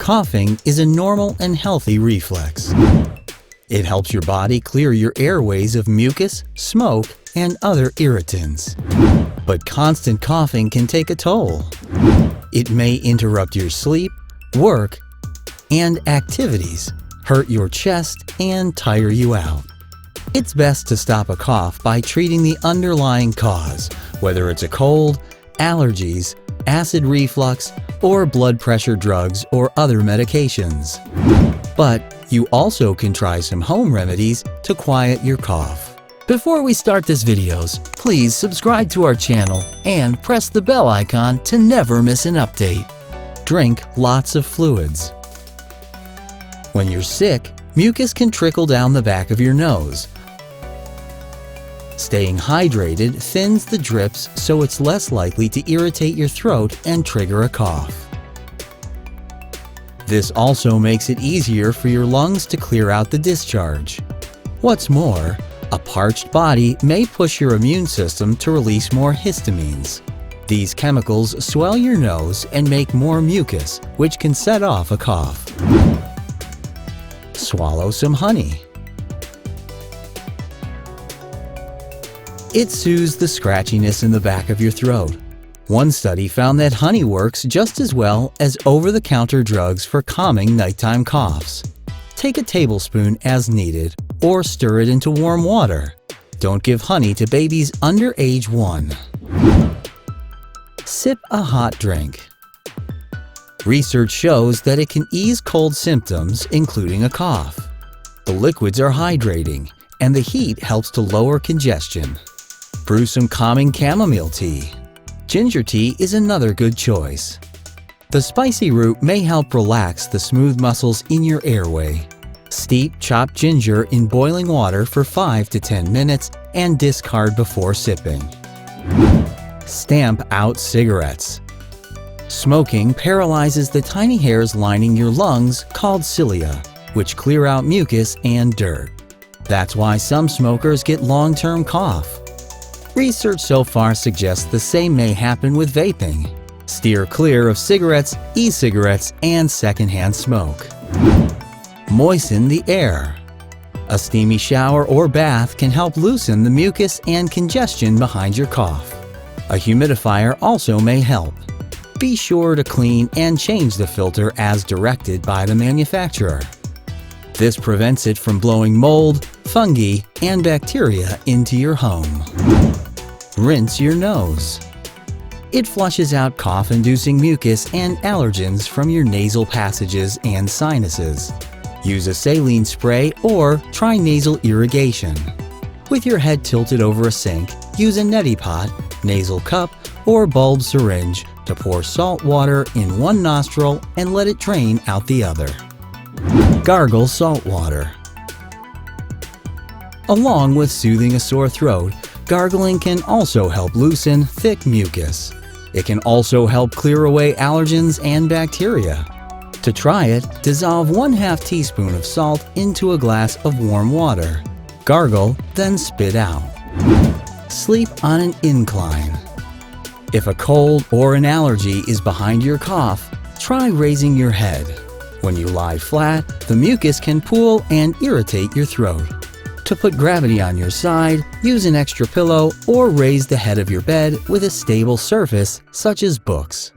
Coughing is a normal and healthy reflex. It helps your body clear your airways of mucus, smoke, and other irritants. But constant coughing can take a toll. It may interrupt your sleep, work, and activities, hurt your chest, and tire you out. It's best to stop a cough by treating the underlying cause, whether it's a cold, allergies, acid reflux, or blood pressure drugs or other medications. But you also can try some home remedies to quiet your cough. Before we start this videos, please subscribe to our channel and press the bell icon to never miss an update. Drink lots of fluids. When you're sick, mucus can trickle down the back of your nose. Staying hydrated thins the drips so it's less likely to irritate your throat and trigger a cough. This also makes it easier for your lungs to clear out the discharge. What's more, a parched body may push your immune system to release more histamines. These chemicals swell your nose and make more mucus, which can set off a cough. Swallow some honey. It soothes the scratchiness in the back of your throat. One study found that honey works just as well as over-the-counter drugs for calming nighttime coughs. Take a tablespoon as needed or stir it into warm water. Don't give honey to babies under age 1. Sip a hot drink. Research shows that it can ease cold symptoms, including a cough. The liquids are hydrating, and the heat helps to lower congestion. Brew some calming chamomile tea. Ginger tea is another good choice. The spicy root may help relax the smooth muscles in your airway. Steep chopped ginger in boiling water for 5 to 10 minutes and discard before sipping. Stamp out cigarettes. Smoking paralyzes the tiny hairs lining your lungs called cilia, which clear out mucus and dirt. That's why some smokers get long-term cough. Research so far suggests the same may happen with vaping. Steer clear of cigarettes, e-cigarettes, and secondhand smoke. Moisten the air. A steamy shower or bath can help loosen the mucus and congestion behind your cough. A humidifier also may help. Be sure to clean and change the filter as directed by the manufacturer. This prevents it from blowing mold, fungi, and bacteria into your home. Rinse your nose. It flushes out cough-inducing mucus and allergens from your nasal passages and sinuses. Use a saline spray or try nasal irrigation. With your head tilted over a sink, use a neti pot, nasal cup, or bulb syringe to pour salt water in one nostril and let it drain out the other. Gargle salt water. Along with soothing a sore throat, gargling can also help loosen thick mucus. It can also help clear away allergens and bacteria. To try it, dissolve 1/2 teaspoon of salt into a glass of warm water. Gargle, then spit out. Sleep on an incline. If a cold or an allergy is behind your cough, try raising your head. When you lie flat, the mucus can pool and irritate your throat. To put gravity on your side, use an extra pillow or raise the head of your bed with a stable surface such as books.